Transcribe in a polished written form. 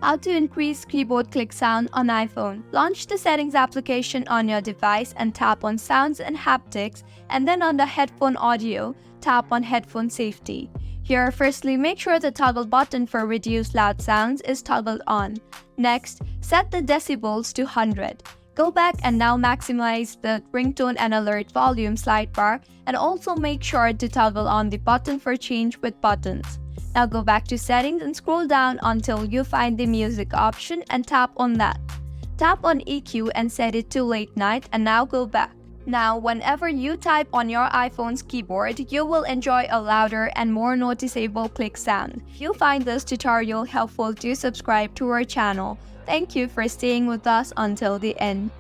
How to increase keyboard click sound on iPhone. Launch the Settings application on your device and tap on Sounds and Haptics, and then under Headphone Audio, tap on Headphone Safety. Here, firstly, make sure the toggle button for Reduce Loud Sounds is toggled on. Next, set the decibels to 100. Go back and now maximize the ringtone and alert volume slide bar, and also make sure to toggle on the button for change with buttons. Now go back to Settings and scroll down until you find the music option and tap on that. Tap on EQ and set it to late night, and now go back. Now, whenever you type on your iPhone's keyboard, you will enjoy a louder and more noticeable click sound. If you find this tutorial helpful, do subscribe to our channel. Thank you for staying with us until the end.